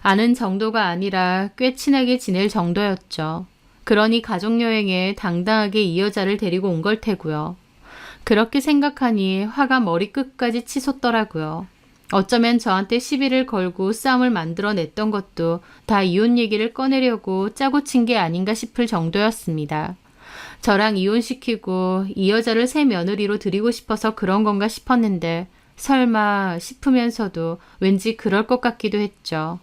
Speaker 1: 아는 정도가 아니라 꽤 친하게 지낼 정도였죠. 그러니 가족여행에 당당하게 이 여자를 데리고 온 걸 테고요. 그렇게 생각하니 화가 머리끝까지 치솟더라고요. 어쩌면 저한테 시비를 걸고 싸움을 만들어냈던 것도 다 이혼 얘기를 꺼내려고 짜고 친 게 아닌가 싶을 정도였습니다. 저랑 이혼시키고 이 여자를 새 며느리로 드리고 싶어서 그런 건가 싶었는데 설마 싶으면서도 왠지 그럴 것 같기도 했죠.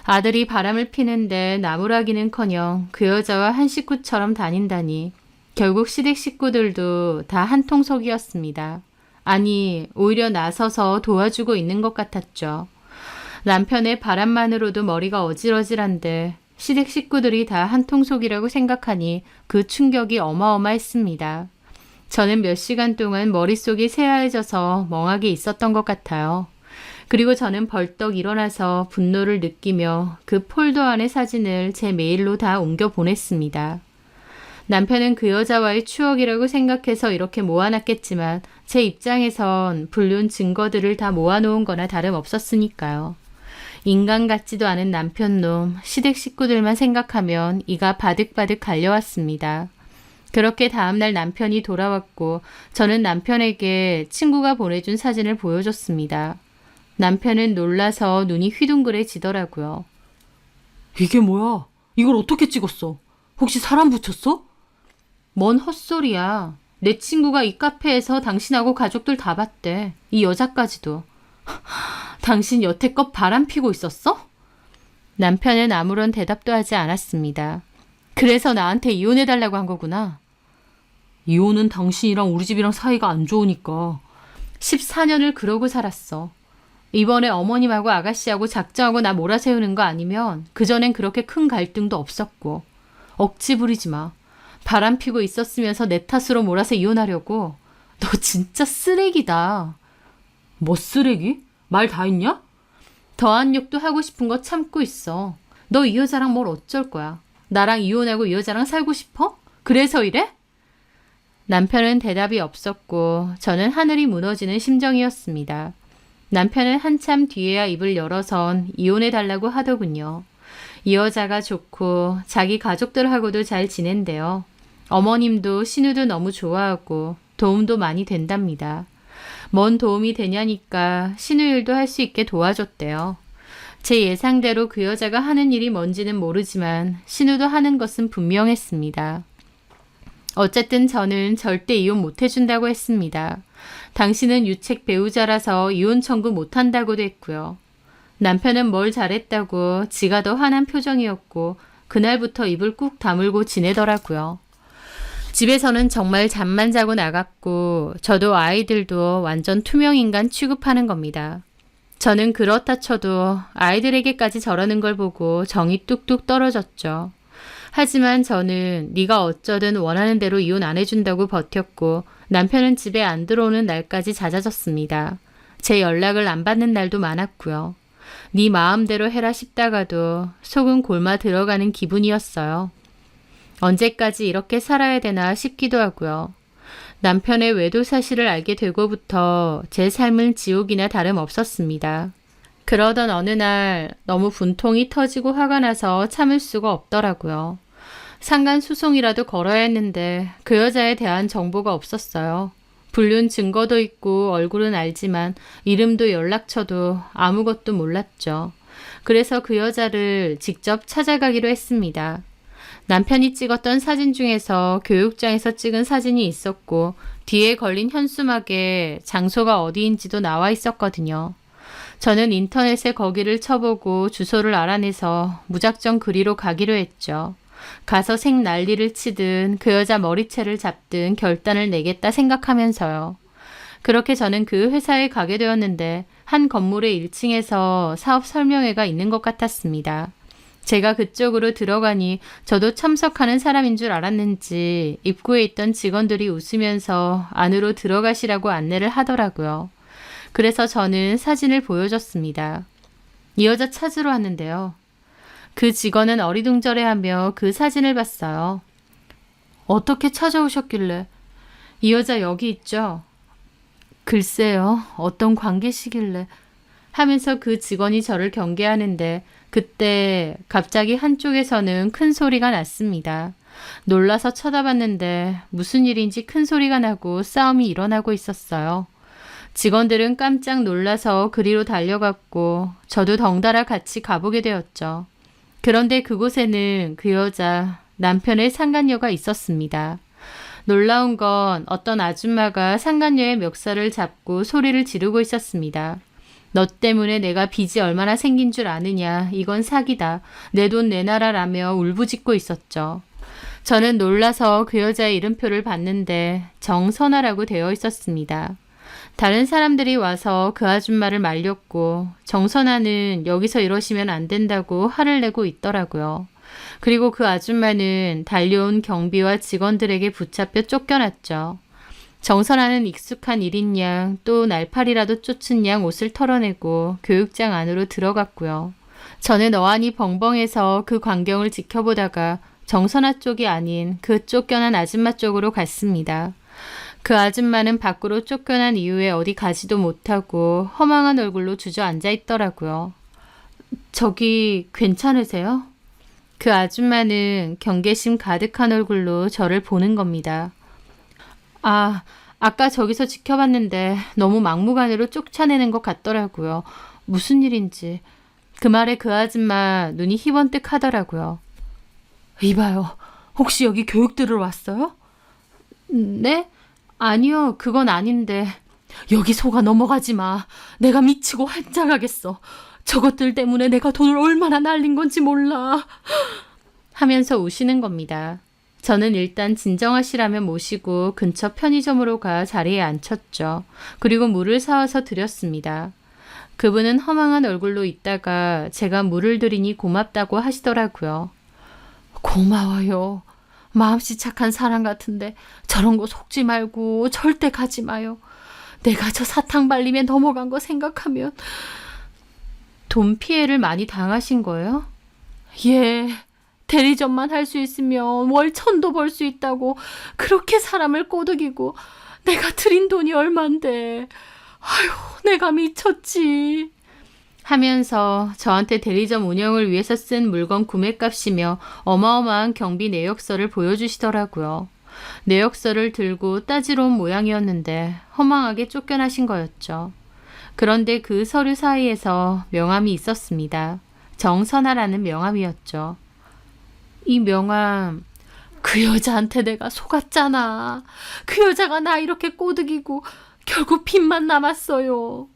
Speaker 1: 아들이 바람을 피는데 나무라기는커녕 그 여자와 한 식구처럼 다닌다니 결국 시댁 식구들도 다 한통속이었습니다. 아니, 오히려 나서서 도와주고 있는 것 같았죠. 남편의 바람만으로도 머리가 어질어질한데 시댁 식구들이 다 한통속이라고 생각하니 그 충격이 어마어마했습니다. 저는 몇 시간 동안 머릿속이 새하얘져서 멍하게 있었던 것 같아요. 그리고 저는 벌떡 일어나서 분노를 느끼며 그 폴더 안의 사진을 제 메일로 다 옮겨 보냈습니다. 남편은 그 여자와의 추억이라고 생각해서 이렇게 모아놨겠지만 제 입장에선 불륜 증거들을 다 모아놓은 거나 다름없었으니까요. 인간 같지도 않은 남편놈, 시댁 식구들만 생각하면 이가 바득바득 갈려왔습니다. 그렇게 다음날 남편이 돌아왔고 저는 남편에게 친구가 보내준 사진을 보여줬습니다. 남편은 놀라서 눈이 휘둥그레지더라고요.
Speaker 2: 이게 뭐야? 이걸 어떻게 찍었어? 혹시 사람 붙였어?
Speaker 1: 뭔 헛소리야. 내 친구가 이 카페에서 당신하고 가족들 다 봤대. 이 여자까지도. 당신 여태껏 바람 피고 있었어? 남편은 아무런 대답도 하지 않았습니다. 그래서 나한테 이혼해달라고 한 거구나.
Speaker 2: 이혼은 당신이랑 우리 집이랑 사이가 안 좋으니까.
Speaker 1: 14년을 그러고 살았어. 이번에 어머님하고 아가씨하고 작정하고 나 몰아세우는 거 아니면 그전엔 그렇게 큰 갈등도 없었고. 억지 부리지 마. 바람 피고 있었으면서 내 탓으로 몰아서 이혼하려고. 너 진짜 쓰레기다.
Speaker 2: 뭐 쓰레기? 말 다 했냐?
Speaker 1: 더한 욕도 하고 싶은 거 참고 있어. 너 이 여자랑 뭘 어쩔 거야? 나랑 이혼하고 이 여자랑 살고 싶어? 그래서 이래? 남편은 대답이 없었고 저는 하늘이 무너지는 심정이었습니다. 남편은 한참 뒤에야 입을 열어선 이혼해달라고 하더군요. 이 여자가 좋고 자기 가족들하고도 잘 지낸대요. 어머님도 신우도 너무 좋아하고 도움도 많이 된답니다. 뭔 도움이 되냐니까 신우 일도 할 수 있게 도와줬대요. 제 예상대로 그 여자가 하는 일이 뭔지는 모르지만 신우도 하는 것은 분명했습니다. 어쨌든 저는 절대 이혼 못 해준다고 했습니다. 당신은 유책 배우자라서 이혼 청구 못 한다고도 했고요. 남편은 뭘 잘했다고 지가 더 화난 표정이었고 그날부터 입을 꾹 다물고 지내더라고요. 집에서는 정말 잠만 자고 나갔고 저도 아이들도 완전 투명인간 취급하는 겁니다. 저는 그렇다 쳐도 아이들에게까지 저러는 걸 보고 정이 뚝뚝 떨어졌죠. 하지만 저는 네가 어쩌든 원하는 대로 이혼 안 해준다고 버텼고 남편은 집에 안 들어오는 날까지 잦아졌습니다. 제 연락을 안 받는 날도 많았고요. 네 마음대로 해라 싶다가도 속은 골마 들어가는 기분이었어요. 언제까지 이렇게 살아야 되나 싶기도 하고요. 남편의 외도 사실을 알게 되고부터 제 삶은 지옥이나 다름없었습니다. 그러던 어느 날 너무 분통이 터지고 화가 나서 참을 수가 없더라고요. 상간 소송이라도 걸어야 했는데 그 여자에 대한 정보가 없었어요. 불륜 증거도 있고 얼굴은 알지만 이름도 연락처도 아무것도 몰랐죠. 그래서 그 여자를 직접 찾아가기로 했습니다. 남편이 찍었던 사진 중에서 교육장에서 찍은 사진이 있었고 뒤에 걸린 현수막에 장소가 어디인지도 나와 있었거든요. 저는 인터넷에 거기를 쳐보고 주소를 알아내서 무작정 그리로 가기로 했죠. 가서 생 난리를 치든 그 여자 머리채를 잡든 결단을 내겠다 생각하면서요. 그렇게 저는 그 회사에 가게 되었는데 한 건물의 1층에서 사업 설명회가 있는 것 같았습니다. 제가 그쪽으로 들어가니 저도 참석하는 사람인 줄 알았는지 입구에 있던 직원들이 웃으면서 안으로 들어가시라고 안내를 하더라고요. 그래서 저는 사진을 보여줬습니다. 이 여자 찾으러 왔는데요. 그 직원은 어리둥절해하며 그 사진을 봤어요. 어떻게 찾아오셨길래? 이 여자 여기 있죠?
Speaker 2: 글쎄요, 어떤 관계시길래
Speaker 1: 하면서 그 직원이 저를 경계하는데 그때 갑자기 한쪽에서는 큰 소리가 났습니다. 놀라서 쳐다봤는데 무슨 일인지 큰 소리가 나고 싸움이 일어나고 있었어요. 직원들은 깜짝 놀라서 그리로 달려갔고 저도 덩달아 같이 가보게 되었죠. 그런데 그곳에는 그 여자 남편의 상간녀가 있었습니다. 놀라운 건 어떤 아줌마가 상간녀의 멱살을 잡고 소리를 지르고 있었습니다. 너 때문에 내가 빚이 얼마나 생긴 줄 아느냐. 이건 사기다. 내 돈 내놔라라며 울부짖고 있었죠. 저는 놀라서 그 여자의 이름표를 봤는데 정선아라고 되어 있었습니다. 다른 사람들이 와서 그 아줌마를 말렸고 정선아는 여기서 이러시면 안 된다고 화를 내고 있더라고요. 그리고 그 아줌마는 달려온 경비와 직원들에게 붙잡혀 쫓겨났죠. 정선아는 익숙한 일인 양 또 날파리라도 쫓은 양 옷을 털어내고 교육장 안으로 들어갔고요. 저는 어안이 벙벙해서 그 광경을 지켜보다가 정선아 쪽이 아닌 그 쫓겨난 아줌마 쪽으로 갔습니다. 그 아줌마는 밖으로 쫓겨난 이후에 어디 가지도 못하고 허망한 얼굴로 주저앉아 있더라고요. 저기 괜찮으세요? 그 아줌마는 경계심 가득한 얼굴로 저를 보는 겁니다. 아까 저기서 지켜봤는데 너무 막무가내로 쫓아내는 것 같더라고요. 무슨 일인지. 그 말에 그 아줌마 눈이 희번뜩 하더라고요. 이봐요. 혹시 여기 교육 들으러 왔어요? 네? 아니요. 그건 아닌데. 여기 속아 넘어가지 마. 내가 미치고 환장하겠어. 저것들 때문에 내가 돈을 얼마나 날린 건지 몰라. 하면서 우시는 겁니다. 저는 일단 진정하시라며 모시고 근처 편의점으로 가 자리에 앉혔죠. 그리고 물을 사와서 드렸습니다. 그분은 허망한 얼굴로 있다가 제가 물을 드리니 고맙다고 하시더라고요. 고마워요. 마음씨 착한 사람 같은데 저런 거 속지 말고 절대 가지 마요. 내가 저 사탕 발림에 넘어간 거 생각하면. 돈 피해를 많이 당하신 거예요? 예. 대리점만 할 수 있으면 월 1,000도 벌 수 있다고 그렇게 사람을 꼬드기고 내가 들인 돈이 얼만데. 아휴, 내가 미쳤지. 하면서 저한테 대리점 운영을 위해서 쓴 물건 구매값이며 어마어마한 경비 내역서를 보여주시더라고요. 내역서를 들고 따지러 온 모양이었는데 허망하게 쫓겨나신 거였죠. 그런데 그 서류 사이에서 명함이 있었습니다. 정선아라는 명함이었죠. 이 명함, 그 여자한테 내가 속았잖아. 그 여자가 나 이렇게 꼬드기고 결국 빚만 남았어요.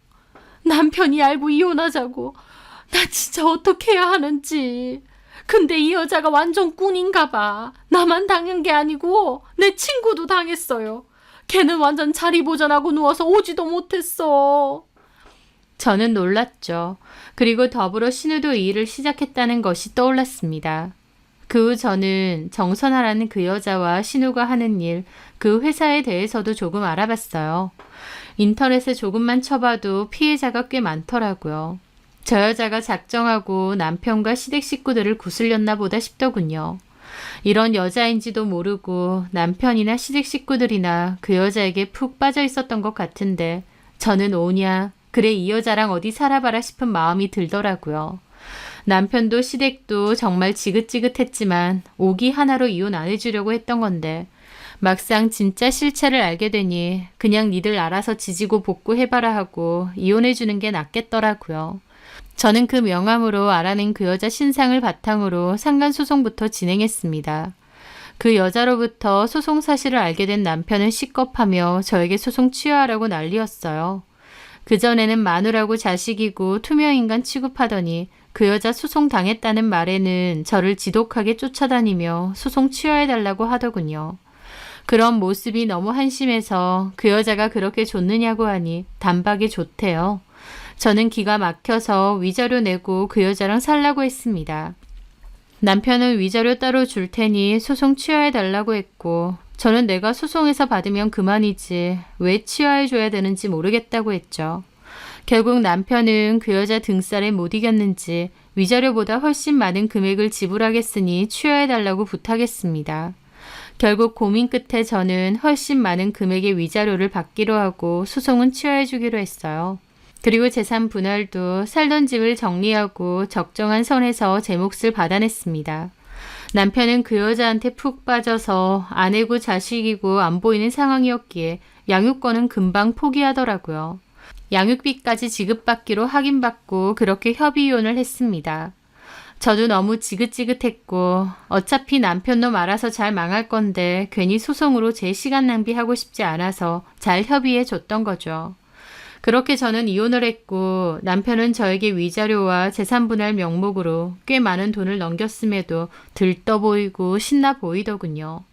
Speaker 1: 남편이 알고 이혼하자고. 나 진짜 어떻게 해야 하는지. 근데 이 여자가 완전 꾼인가 봐. 나만 당한 게 아니고 내 친구도 당했어요. 걔는 완전 자리 보전하고 누워서 오지도 못했어. 저는 놀랐죠. 그리고 더불어 신우도 이 일을 시작했다는 것이 떠올랐습니다. 그 후 저는 정선아라는 그 여자와 신우가 하는 일, 그 회사에 대해서도 조금 알아봤어요. 인터넷에 조금만 쳐봐도 피해자가 꽤 많더라고요. 저 여자가 작정하고 남편과 시댁 식구들을 구슬렸나 보다 싶더군요. 이런 여자인지도 모르고 남편이나 시댁 식구들이나 그 여자에게 푹 빠져 있었던 것 같은데 저는 오냐, 그래 이 여자랑 어디 살아봐라 싶은 마음이 들더라고요. 남편도 시댁도 정말 지긋지긋했지만 오기 하나로 이혼 안 해주려고 했던 건데 막상 진짜 실체를 알게 되니 그냥 니들 알아서 지지고 볶고해봐라 하고 이혼해주는 게 낫겠더라고요. 저는 그 명함으로 알아낸 그 여자 신상을 바탕으로 상간소송부터 진행했습니다. 그 여자로부터 소송 사실을 알게 된 남편은 식겁하며 저에게 소송 취하하라고 난리였어요. 그전에는 마누라고 자식이고 투명인간 취급하더니 그 여자 소송 당했다는 말에는 저를 지독하게 쫓아다니며 소송 취하해달라고 하더군요. 그런 모습이 너무 한심해서 그 여자가 그렇게 좋느냐고 하니 단박에 좋대요. 저는 기가 막혀서 위자료 내고 그 여자랑 살라고 했습니다. 남편은 위자료 따로 줄 테니 소송 취하해달라고 했고 저는 내가 소송해서 받으면 그만이지 왜 취하해줘야 되는지 모르겠다고 했죠. 결국 남편은 그 여자 등살에 못 이겼는지 위자료보다 훨씬 많은 금액을 지불하겠으니 취하해달라고 부탁했습니다. 결국 고민 끝에 저는 훨씬 많은 금액의 위자료를 받기로 하고 소송은 취하해주기로 했어요. 그리고 재산 분할도 살던 집을 정리하고 적정한 선에서 제 몫을 받아냈습니다. 남편은 그 여자한테 푹 빠져서 아내고 자식이고 안 보이는 상황이었기에 양육권은 금방 포기하더라고요. 양육비까지 지급받기로 확인받고 그렇게 협의 이혼을 했습니다. 저도 너무 지긋지긋했고 어차피 남편 놈 알아서 잘 망할 건데 괜히 소송으로 제 시간 낭비하고 싶지 않아서 잘 협의해 줬던 거죠. 그렇게 저는 이혼을 했고 남편은 저에게 위자료와 재산분할 명목으로 꽤 많은 돈을 넘겼음에도 들떠 보이고 신나 보이더군요.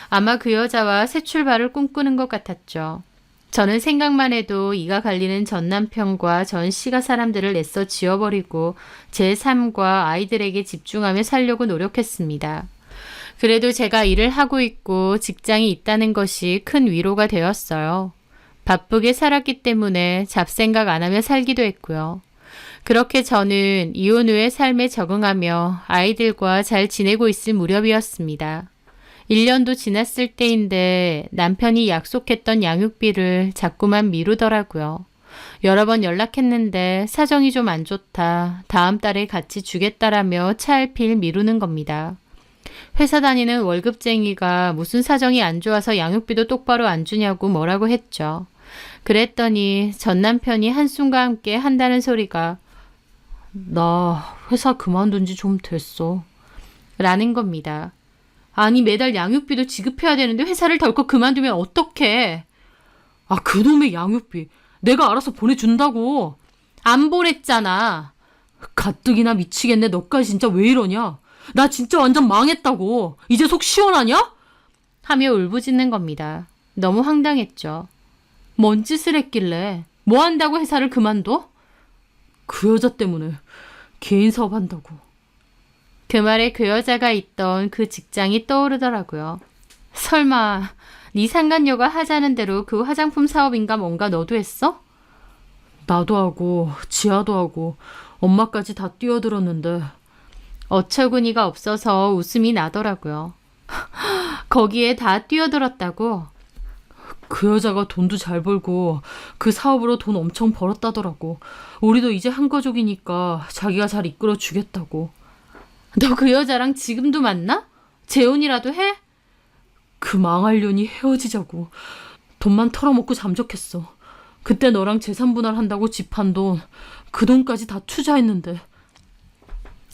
Speaker 1: 아마 그 여자와 새 출발을 꿈꾸는 것 같았죠. 저는 생각만 해도 이가 갈리는 전 남편과 전 시가 사람들을 애써 지워버리고 제 삶과 아이들에게 집중하며 살려고 노력했습니다. 그래도 제가 일을 하고 있고 직장이 있다는 것이 큰 위로가 되었어요. 바쁘게 살았기 때문에 잡생각 안 하며 살기도 했고요. 그렇게 저는 이혼 후의 삶에 적응하며 아이들과 잘 지내고 있을 무렵이었습니다. 1년도 지났을 때인데 남편이 약속했던 양육비를 자꾸만 미루더라고요. 여러 번 연락했는데 사정이 좀 안 좋다. 다음 달에 같이 주겠다라며 차일피일 미루는 겁니다. 회사 다니는 월급쟁이가 무슨 사정이 안 좋아서 양육비도 똑바로 안 주냐고 뭐라고 했죠. 그랬더니 전 남편이 한숨과 함께 한다는 소리가 나 회사 그만둔 지 좀 됐어. 라는 겁니다. 아니 매달 양육비도 지급해야 되는데 회사를 덜컥 그만두면 어떡해. 아 그놈의 양육비 내가 알아서 보내준다고. 안 보냈잖아. 가뜩이나 미치겠네. 너까지 진짜 왜 이러냐. 나 진짜 완전 망했다고. 이제 속 시원하냐? 하며 울부짖는 겁니다. 너무 황당했죠. 뭔 짓을 했길래 뭐 한다고 회사를 그만둬? 그 여자 때문에 개인 사업 한다고. 그 말에 그 여자가 있던 그 직장이 떠오르더라고요. 설마 네 상간녀가 하자는 대로 그 화장품 사업인가 뭔가 너도 했어? 나도 하고 지아도 하고 엄마까지 다 뛰어들었는데 어처구니가 없어서 웃음이 나더라고요. 거기에 다 뛰어들었다고? 그 여자가 돈도 잘 벌고 그 사업으로 돈 엄청 벌었다더라고. 우리도 이제 한 가족이니까 자기가 잘 이끌어 주겠다고. 너 그 여자랑 지금도 만나? 재혼이라도 해? 그 망할 년이 헤어지자고. 돈만 털어먹고 잠적했어. 그때 너랑 재산 분할한다고 집 한 돈, 그 돈까지 다 투자했는데.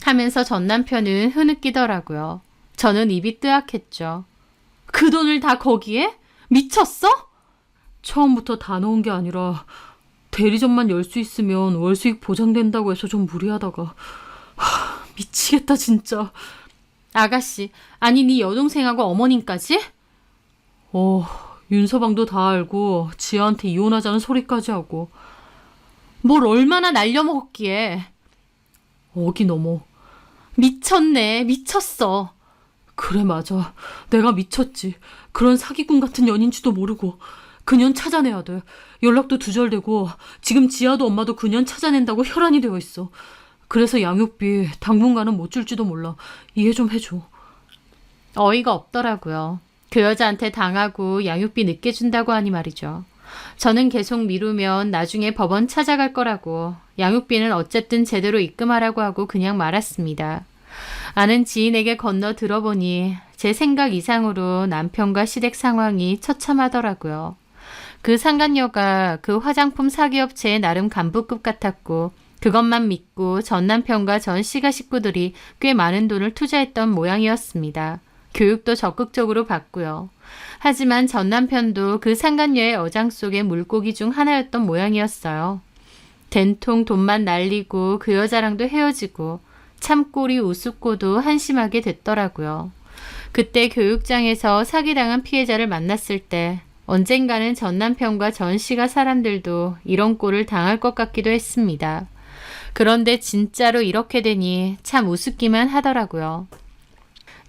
Speaker 1: 하면서 전 남편은 흐느끼더라고요. 저는 입이 뜨악했죠. 그 돈을 다 거기에? 미쳤어? 처음부터 다 넣은 게 아니라 대리점만 열 수 있으면 월 수익 보장된다고 해서 좀 무리하다가 미치겠다 진짜. 아가씨, 아니 네 여동생하고 어머님까지? 윤서방도 다 알고 지아한테 이혼하자는 소리까지 하고. 뭘 얼마나 날려먹었기에. 어기 넘어. 미쳤네. 미쳤어. 그래 맞아. 내가 미쳤지. 그런 사기꾼 같은 년인지도 모르고. 그년 찾아내야 돼. 연락도 두절되고 지금 지아도 엄마도 그년 찾아낸다고 혈안이 되어 있어. 그래서 양육비 당분간은 못 줄지도 몰라. 이해 좀 해줘. 어이가 없더라고요. 그 여자한테 당하고 양육비 늦게 준다고 하니 말이죠. 저는 계속 미루면 나중에 법원 찾아갈 거라고 양육비는 어쨌든 제대로 입금하라고 하고 그냥 말았습니다. 아는 지인에게 건너 들어보니 제 생각 이상으로 남편과 시댁 상황이 처참하더라고요. 그 상간녀가 그 화장품 사기업체의 나름 간부급 같았고 그것만 믿고 전 남편과 전 시가 식구들이 꽤 많은 돈을 투자했던 모양이었습니다. 교육도 적극적으로 받고요. 하지만 전 남편도 그 상간녀의 어장 속의 물고기 중 하나였던 모양이었어요. 된통 돈만 날리고 그 여자랑도 헤어지고 참 꼴이 우습고도 한심하게 됐더라고요. 그때 교육장에서 사기당한 피해자를 만났을 때 언젠가는 전 남편과 전 시가 사람들도 이런 꼴을 당할 것 같기도 했습니다. 그런데 진짜로 이렇게 되니 참 우습기만 하더라고요.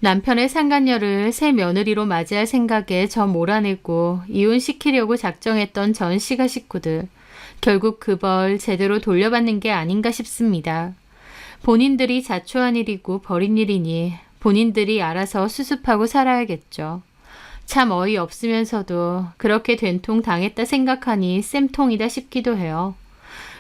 Speaker 1: 남편의 상간녀를 새 며느리로 맞이할 생각에 저 몰아내고 이혼시키려고 작정했던 전 시가 식구들. 결국 그 벌 제대로 돌려받는 게 아닌가 싶습니다. 본인들이 자초한 일이고 버린 일이니 본인들이 알아서 수습하고 살아야겠죠. 참 어이없으면서도 그렇게 된통 당했다 생각하니 쌤통이다 싶기도 해요.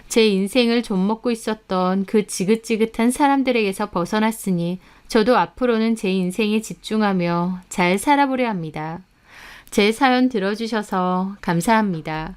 Speaker 1: 제 인생을 좀먹고 있었던 그 지긋지긋한 사람들에게서 벗어났으니 저도 앞으로는 제 인생에 집중하며 잘 살아보려 합니다. 제 사연 들어주셔서 감사합니다.